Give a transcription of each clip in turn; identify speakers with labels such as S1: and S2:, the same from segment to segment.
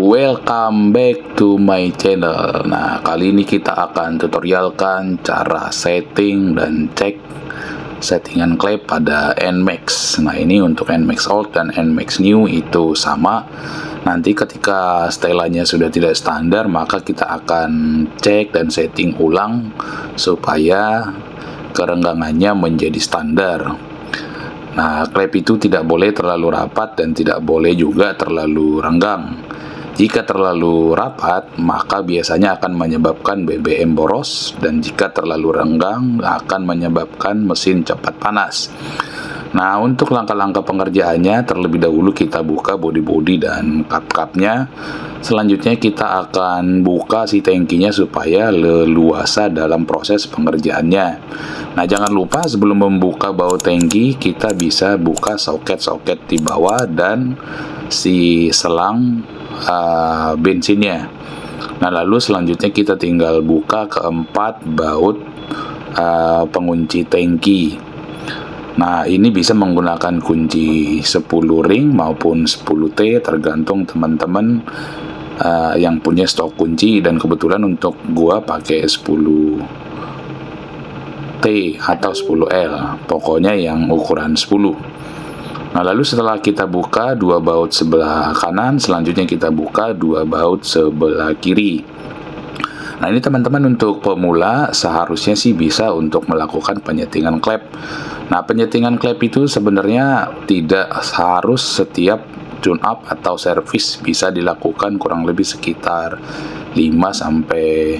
S1: Welcome back to my channel. Nah, kali ini kita akan tutorialkan cara setting dan cek settingan klep pada NMAX. Nah, ini untuk NMAX Old dan NMAX New itu sama. Nanti ketika setelannya sudah tidak standar, maka kita akan cek dan setting ulang supaya kerenggangannya menjadi standar. Nah, klep itu tidak boleh terlalu rapat dan tidak boleh juga terlalu renggang. Jika terlalu rapat, maka biasanya akan menyebabkan BBM boros, dan jika terlalu renggang akan menyebabkan mesin cepat panas. Nah, untuk langkah-langkah pengerjaannya, terlebih dahulu kita buka bodi-bodi dan kap-kapnya. Selanjutnya kita akan buka si tangkinya supaya leluasa dalam proses pengerjaannya. Nah, jangan lupa sebelum membuka baut tangki, kita bisa buka soket-soket di bawah dan si selang bensinnya. Nah, lalu selanjutnya kita tinggal buka keempat baut pengunci tangki. Nah, ini bisa menggunakan kunci 10 ring maupun 10T, tergantung teman-teman yang punya stok kunci, dan kebetulan untuk gua pakai 10T atau 10L, pokoknya yang ukuran 10. Nah, lalu setelah kita buka dua baut sebelah kanan, selanjutnya kita buka dua baut sebelah kiri. Nah, ini teman-teman untuk pemula seharusnya sih bisa untuk melakukan penyetingan klep. Nah, penyetingan klep itu sebenarnya tidak harus setiap tune up atau servis, bisa dilakukan kurang lebih sekitar 5 sampai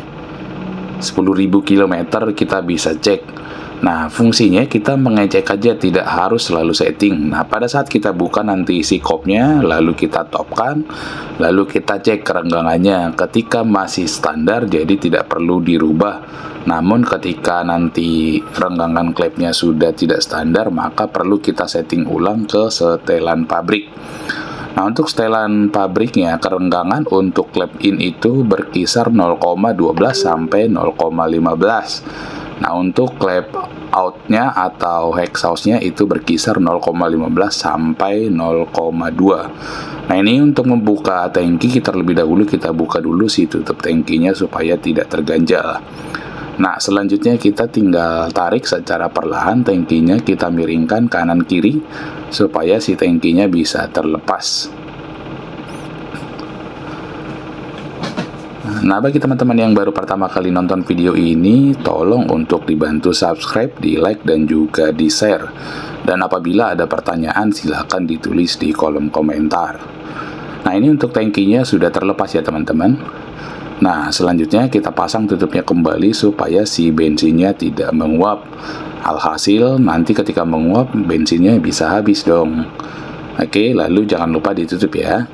S1: 10.000 km kita bisa cek. Nah, fungsinya kita mengecek aja, tidak harus selalu setting. Nah, pada saat kita buka nanti isi kopnya, lalu kita topkan, lalu kita cek kerenggangannya. Ketika masih standar, jadi tidak perlu dirubah. Namun ketika nanti renggangan klepnya sudah tidak standar, maka perlu kita setting ulang ke setelan pabrik. Nah, untuk setelan pabriknya, kerenggangan untuk klep in itu berkisar 0,12 sampai 0,15. Nah, untuk klep outnya atau exhaustnya itu berkisar 0,15 sampai 0,2. Nah, ini untuk membuka tangki, kita terlebih dahulu kita buka dulu si tutup tangkinya supaya tidak terganjal. Nah, selanjutnya kita tinggal tarik secara perlahan tangkinya, kita miringkan kanan kiri supaya si tangkinya bisa terlepas. Nah, bagi teman-teman yang baru pertama kali nonton video ini, tolong untuk dibantu subscribe, di like, dan juga di share. Dan apabila ada pertanyaan, silahkan ditulis di kolom komentar. Nah, ini untuk tangkinya sudah terlepas ya teman-teman. Nah, selanjutnya kita pasang tutupnya kembali supaya si bensinnya tidak menguap. Alhasil nanti ketika menguap, bensinnya bisa habis dong. Oke, lalu jangan lupa ditutup ya.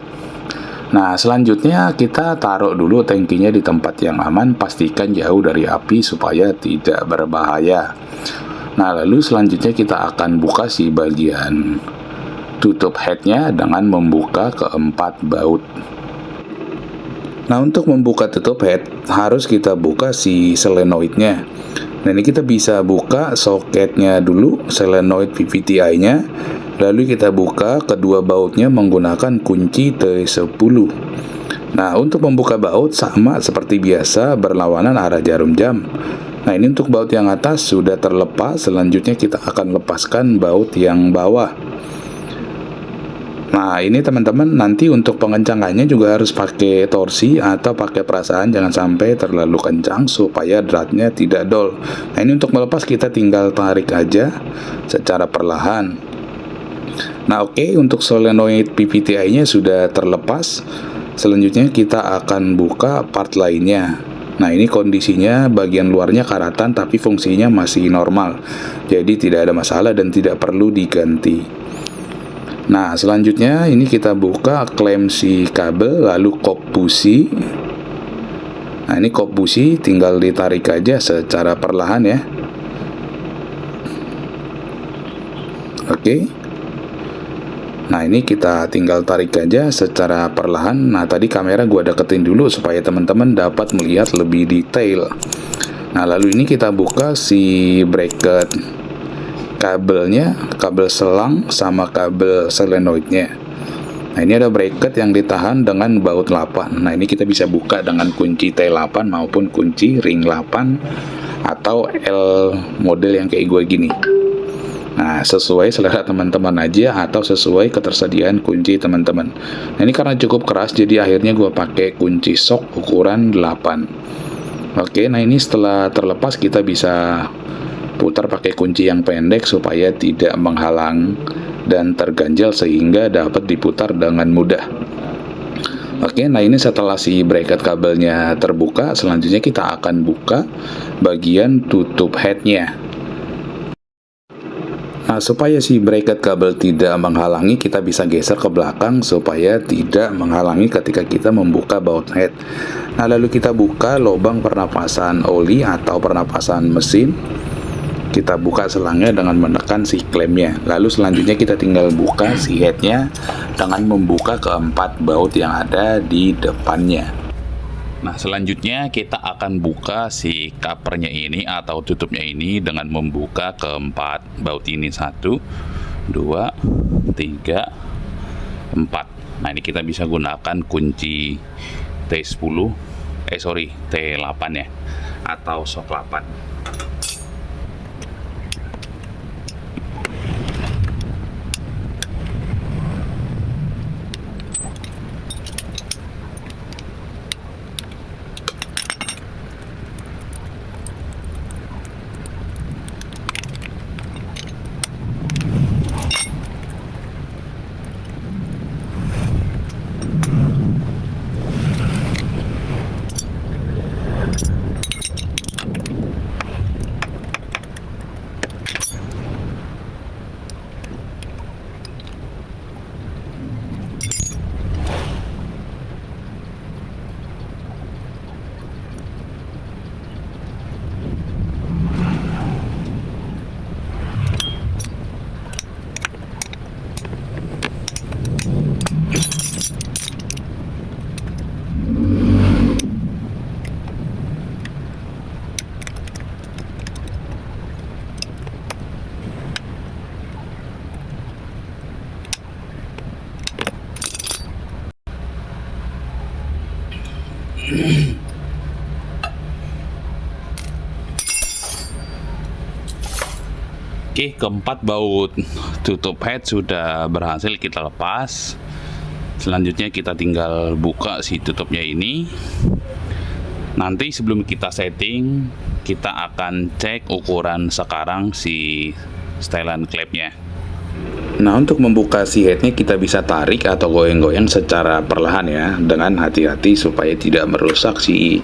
S1: Nah, selanjutnya kita taruh dulu tangkinya di tempat yang aman, pastikan jauh dari api supaya tidak berbahaya. Nah, lalu selanjutnya kita akan buka si bagian tutup headnya dengan membuka keempat baut. Nah, untuk membuka tutup head harus kita buka si solenoidnya. Nah, ini kita bisa buka soketnya dulu, solenoid PVTi-nya. Lalu kita buka kedua bautnya menggunakan kunci T10. Nah, untuk membuka baut sama seperti biasa, berlawanan arah jarum jam. Nah, ini untuk baut yang atas sudah terlepas, selanjutnya kita akan lepaskan baut yang bawah. Nah, ini teman-teman nanti untuk pengencangannya juga harus pakai torsi atau pakai perasaan, jangan sampai terlalu kencang supaya dratnya tidak dol. Nah, ini untuk melepas kita tinggal tarik aja secara perlahan. Nah, oke, untuk solenoid PVTi-nya sudah terlepas. Selanjutnya kita akan buka part lainnya. Nah, ini kondisinya bagian luarnya karatan tapi fungsinya masih normal. Jadi tidak ada masalah dan tidak perlu diganti. Nah, selanjutnya ini kita buka klem si kabel, lalu kop busi. Nah, ini kop busi tinggal ditarik aja secara perlahan ya. Oke. Nah, ini kita tinggal tarik aja secara perlahan. Nah, tadi kamera gua deketin dulu supaya teman-teman dapat melihat lebih detail. Nah, lalu ini kita buka si bracket kabelnya, kabel selang sama kabel solenoidnya. Nah, ini ada bracket yang ditahan dengan baut 8. Nah, ini kita bisa buka dengan kunci T8 maupun kunci ring 8 atau L model yang kayak gue gini. Nah, sesuai selera teman-teman aja atau sesuai ketersediaan kunci teman-teman. Nah, ini karena cukup keras jadi akhirnya gue pakai kunci sok ukuran 8. Oke, nah ini setelah terlepas kita bisa putar pakai kunci yang pendek supaya tidak menghalang dan terganjal sehingga dapat diputar dengan mudah. Oke, nah ini setelah si bracket kabelnya terbuka, selanjutnya kita akan buka bagian tutup headnya. Nah, supaya si bracket kabel tidak menghalangi, kita bisa geser ke belakang supaya tidak menghalangi ketika kita membuka baut head. Nah, lalu kita buka lubang pernapasan oli atau pernapasan mesin. Kita buka selangnya dengan menekan si klemnya. Lalu selanjutnya kita tinggal buka si headnya dengan membuka keempat baut yang ada di depannya. Nah, selanjutnya kita akan buka si covernya ini atau tutupnya ini dengan membuka keempat baut ini. 1, 2, 3, 4. Nah, ini kita bisa gunakan kunci T10, T8 ya, atau sok 8. Oke, keempat baut tutup head sudah berhasil kita lepas. Selanjutnya kita tinggal buka si tutupnya ini. Nanti sebelum kita setting, kita akan cek ukuran sekarang si setelan klepnya. Nah, untuk membuka si headnya kita bisa tarik atau goyang-goyang secara perlahan ya, dengan hati-hati supaya tidak merusak si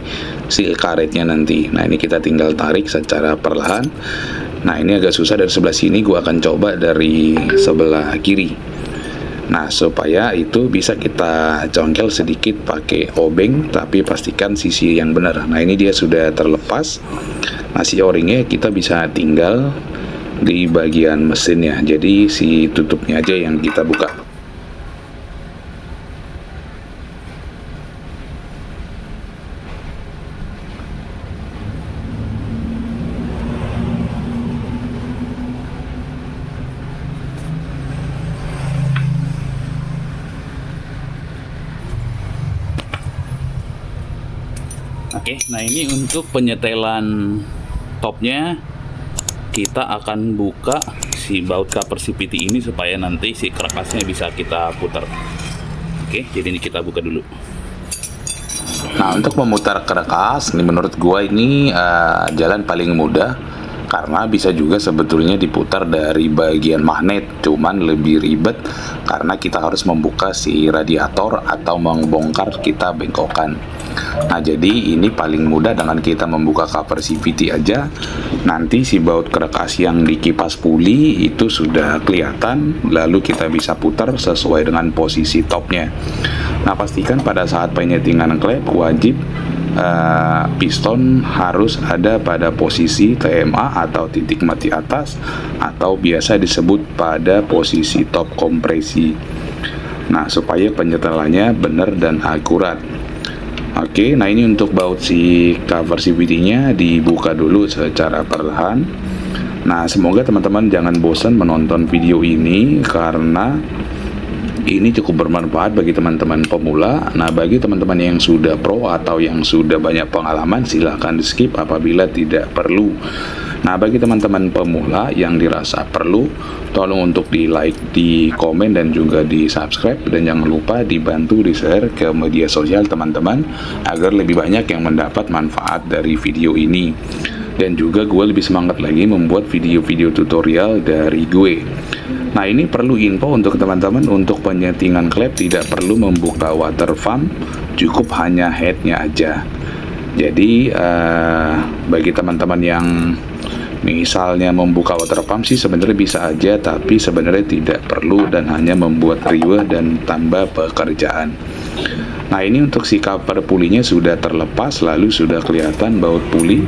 S1: karetnya nanti. Nah, ini kita tinggal tarik secara perlahan. Nah, ini agak susah dari sebelah sini, gua akan coba dari sebelah kiri. Nah, supaya itu bisa kita congkel sedikit pakai obeng, tapi pastikan sisi yang benar. Nah, ini dia sudah terlepas. Nah, si o-ringnya kita bisa tinggal di bagian mesinnya, jadi si tutupnya aja yang kita buka. Oke, nah ini untuk penyetelan topnya kita akan buka si baut cover CVT ini supaya nanti si kerekasnya bisa kita putar. Oke, jadi ini kita buka dulu. Nah, untuk memutar kerekas, ini menurut gua ini jalan paling mudah karena bisa juga sebetulnya diputar dari bagian magnet, cuman lebih ribet karena kita harus membuka si radiator atau membongkar kita bengkokkan. Nah, jadi ini paling mudah dengan kita membuka cover CVT aja. Nanti si baut kerekas yang di kipas puli itu sudah kelihatan, lalu kita bisa putar sesuai dengan posisi topnya. Nah, pastikan pada saat penyetingan klep wajib piston harus ada pada posisi TMA atau titik mati atas, atau biasa disebut pada posisi top kompresi. Nah, supaya penyetelannya benar dan akurat. Oke, nah ini untuk baut si cover CVT-nya dibuka dulu secara perlahan. Nah, semoga teman-teman jangan bosan menonton video ini karena ini cukup bermanfaat bagi teman-teman pemula. Nah, bagi teman-teman yang sudah pro atau yang sudah banyak pengalaman, silahkan di skip apabila tidak perlu. Nah, bagi teman-teman pemula yang dirasa perlu, tolong untuk di like, di komen, dan juga di subscribe. Dan jangan lupa dibantu di share ke media sosial teman-teman, agar lebih banyak yang mendapat manfaat dari video ini. Dan juga gue lebih semangat lagi membuat video-video tutorial dari gue. Nah, ini perlu info untuk teman-teman, untuk penyetingan klep tidak perlu membuka water pump, cukup hanya headnya aja. Jadi bagi teman-teman yang misalnya membuka water pump sih sebenarnya bisa aja, tapi sebenarnya tidak perlu dan hanya membuat riweh dan tambah pekerjaan. Nah, ini untuk si cover pulinya sudah terlepas, lalu sudah kelihatan baut puli.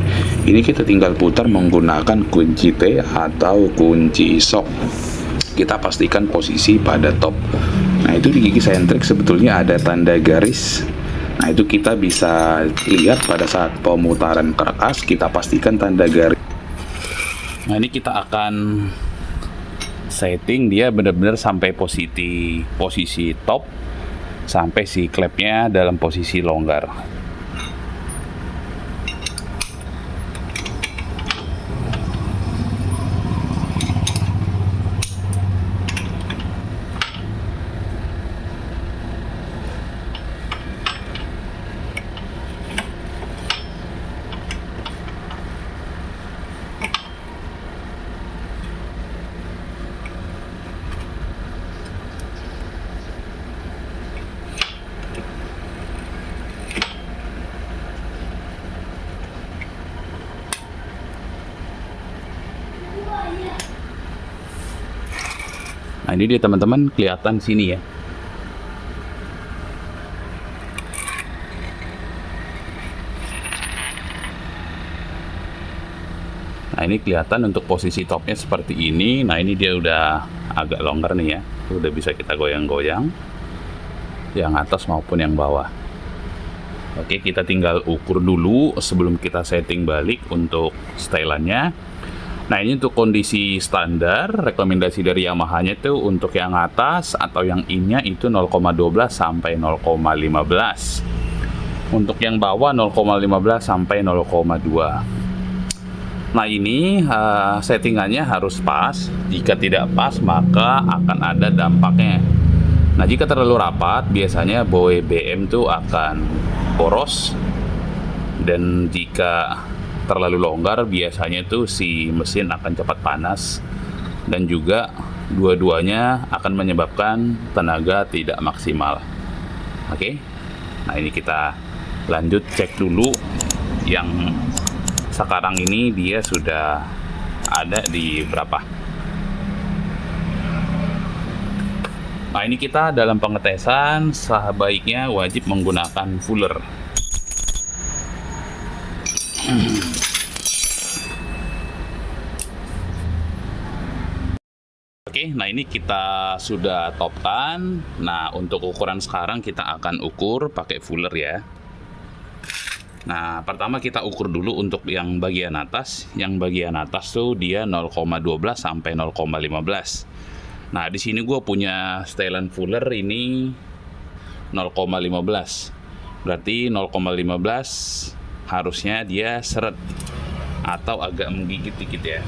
S1: Ini kita tinggal putar menggunakan kunci T atau kunci sok. Kita pastikan posisi pada top. Nah, itu di gigi sentrik sebetulnya ada tanda garis. Nah, itu kita bisa lihat pada saat pemutaran kerkas, kita pastikan tanda garis. Nah, ini kita akan setting dia benar-benar sampai posisi top, sampai si klepnya dalam posisi longgar. Nah, ini dia teman-teman, kelihatan sini ya. Nah, ini kelihatan untuk posisi topnya seperti ini. Nah, ini dia udah agak longgar nih ya. Udah bisa kita goyang-goyang, yang atas maupun yang bawah. Oke, kita tinggal ukur dulu sebelum kita setting balik untuk stylannya. Nah, ini untuk kondisi standar, rekomendasi dari Yamaha-nya itu untuk yang atas atau yang in-nya itu 0,12 sampai 0,15. Untuk yang bawah 0,15 sampai 0,2. Nah, ini settingannya harus pas. Jika tidak pas, maka akan ada dampaknya. Nah, jika terlalu rapat, biasanya buoy BM itu akan boros. Dan jika terlalu longgar, biasanya tuh si mesin akan cepat panas, dan juga dua-duanya akan menyebabkan tenaga tidak maksimal. Oke, nah ini kita lanjut cek dulu yang sekarang ini dia sudah ada di berapa. Nah, ini kita dalam pengetesan sebaiknya wajib menggunakan fuller. Oke, nah ini kita sudah topkan. Nah, untuk ukuran sekarang kita akan ukur pakai fuller ya. Nah, pertama kita ukur dulu untuk yang bagian atas. Yang bagian atas tuh dia 0,12 sampai 0,15. Nah, di sini gue punya setelan fuller ini 0,15. Berarti 0,15 harusnya dia seret atau agak menggigit dikit ya.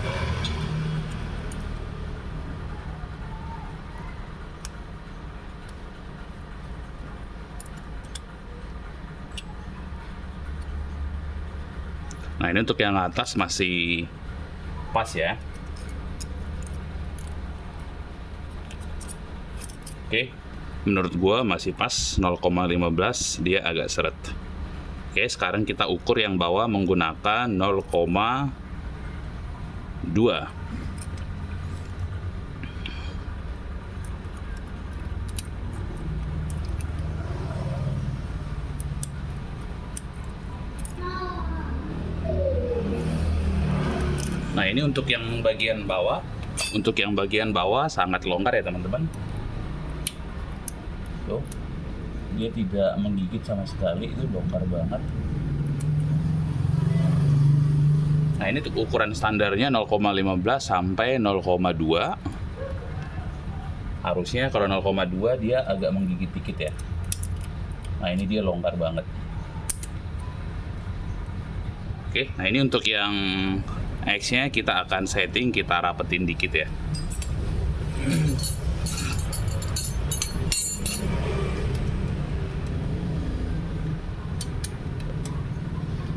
S1: Nah, ini untuk yang atas masih pas ya. Oke, menurut gua masih pas 0,15, dia agak seret. Oke, sekarang kita ukur yang bawah menggunakan 0,2. Nah, ini untuk yang bagian bawah. Untuk yang bagian bawah sangat longgar ya teman-teman. Tuh, dia tidak menggigit sama sekali, itu longgar banget. Nah, ini untuk ukuran standarnya 0,15 sampai 0,2. Harusnya kalau 0,2 dia agak menggigit dikit ya. Nah ini dia longgar banget. Oke, nah ini untuk yang X-nya kita akan setting, kita rapetin dikit ya.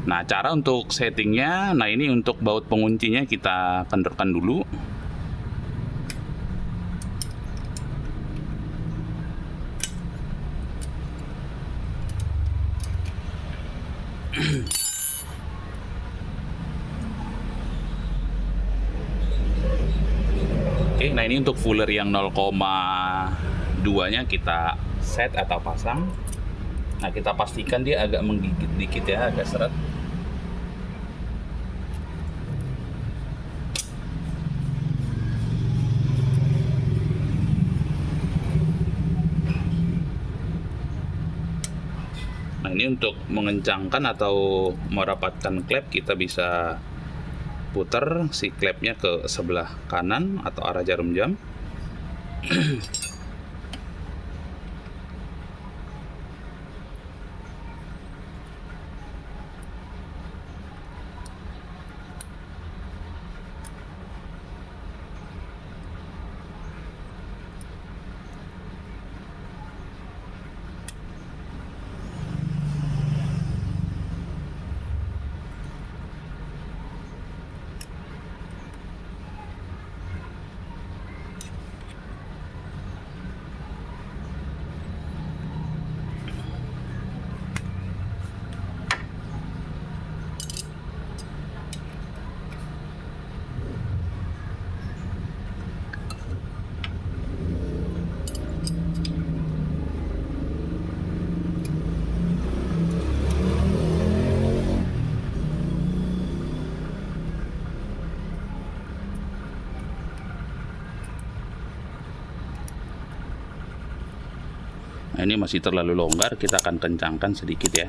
S1: Nah, cara untuk settingnya, nah ini untuk baut penguncinya kita kendorkan dulu. Oke, nah ini untuk fuller yang 0,2 nya kita set atau pasang. Nah, kita pastikan dia agak menggigit dikit ya, agak seret. Nah, ini untuk mengencangkan atau merapatkan klep, kita bisa putar si klepnya ke sebelah kanan atau arah jarum jam. Nah, ini masih terlalu longgar, kita akan kencangkan sedikit ya.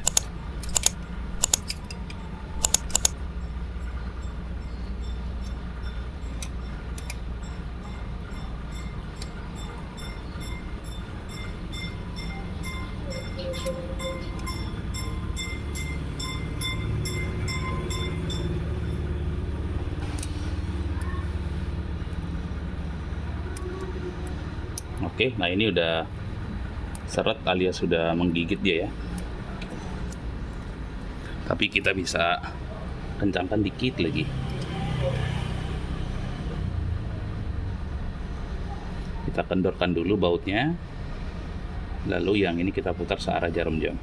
S1: Oke, nah ini udah seret alias sudah menggigit dia ya. Tapi kita bisa kencangkan dikit lagi. Kita kendorkan dulu bautnya. Lalu yang ini kita putar searah jarum jam.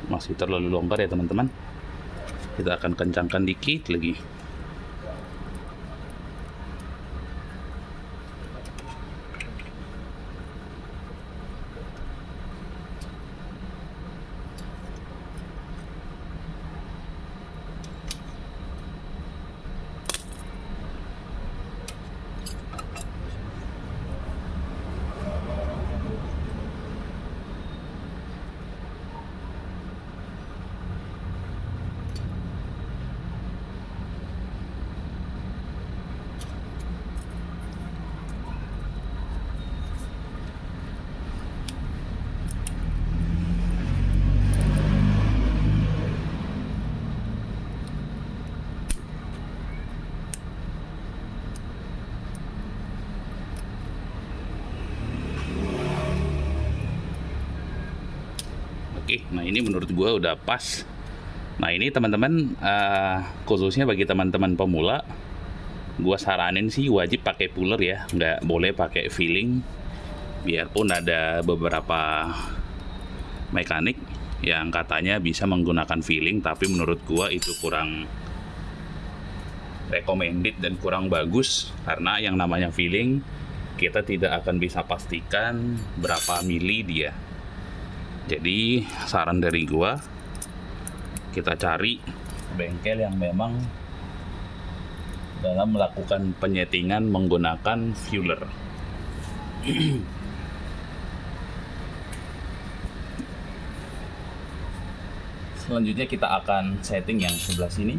S1: Masih terlalu longgar ya teman-teman, kita akan kencangkan dikit lagi. Oke, nah ini menurut gue udah pas. Nah ini teman-teman, khususnya bagi teman-teman pemula, gue saranin sih wajib pakai puller ya, nggak boleh pakai feeling. Biarpun ada beberapa mekanik yang katanya bisa menggunakan feeling, tapi menurut gue itu kurang recommended dan kurang bagus, karena yang namanya feeling kita tidak akan bisa pastikan berapa mili dia. Jadi saran dari gua, kita cari bengkel yang memang dalam melakukan penyetingan menggunakan fueler. Selanjutnya kita akan setting yang sebelah sini.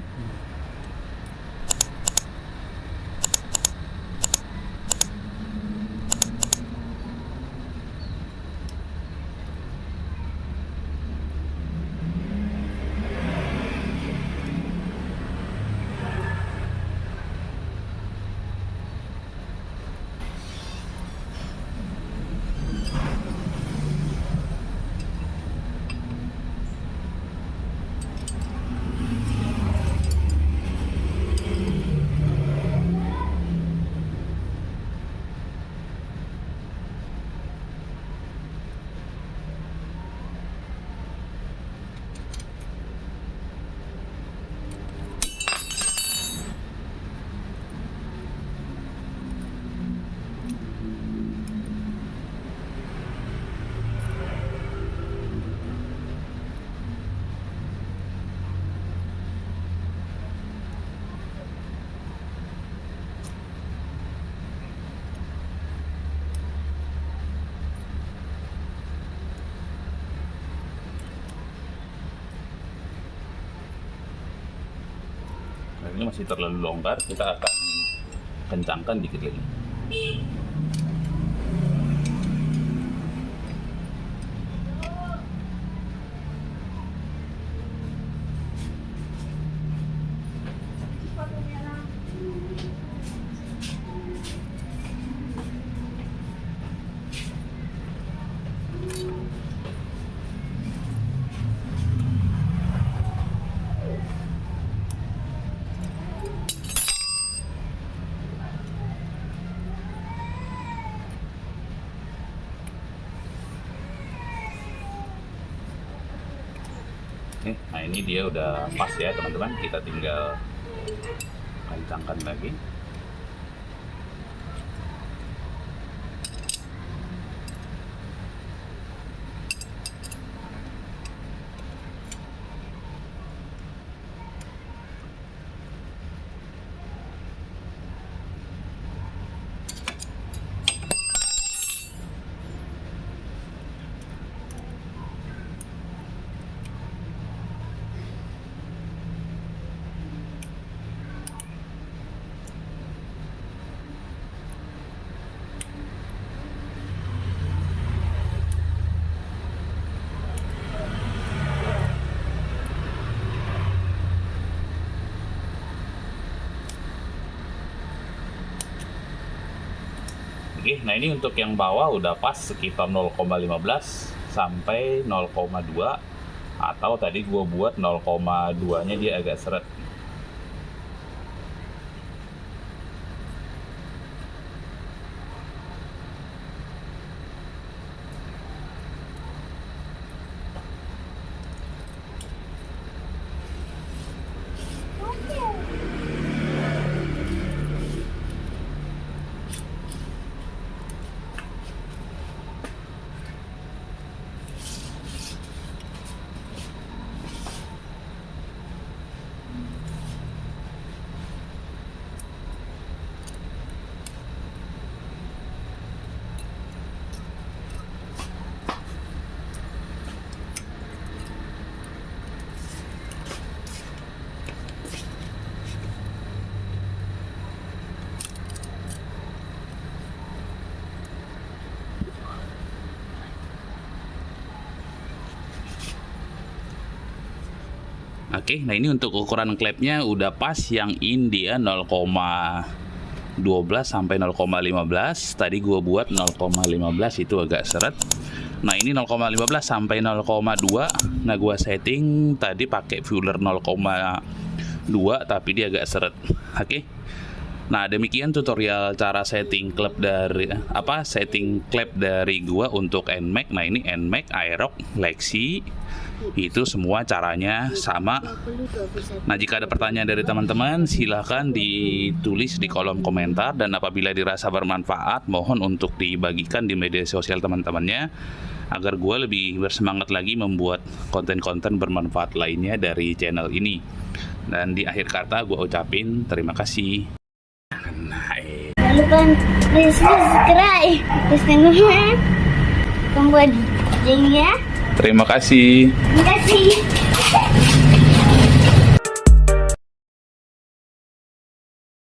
S1: Ini masih terlalu longgar, kita akan kencangkan dikit lagi. Nah ini dia udah pas ya teman-teman, kita tinggal kencangkan lagi. Oke, nah ini untuk yang bawah udah pas sekitar 0,15 sampai 0,2, atau tadi gua buat 0,2 nya dia agak seret. Oke, nah ini untuk ukuran klepnya udah pas, yang in dia 0,12 sampai 0,15. Tadi gua buat 0,15 itu agak seret. Nah ini 0,15 sampai 0,2. Nah gua setting tadi pakai fueler 0,2 tapi dia agak seret. Oke. Nah demikian tutorial cara setting klep dari setting klep dari gua untuk NMAX. Nah ini NMAX Aerox Lexi Itu semua caranya sama. Nah, jika ada pertanyaan dari teman-teman, silahkan ditulis di kolom komentar, dan apabila dirasa bermanfaat, mohon untuk dibagikan di media sosial teman-temannya, agar gue lebih bersemangat lagi membuat konten-konten bermanfaat lainnya dari channel ini. Dan di akhir kata gue ucapin terima kasih.
S2: Jangan lupa subscribe, terus tombol loncengnya.
S1: Terima kasih.
S2: Terima kasih.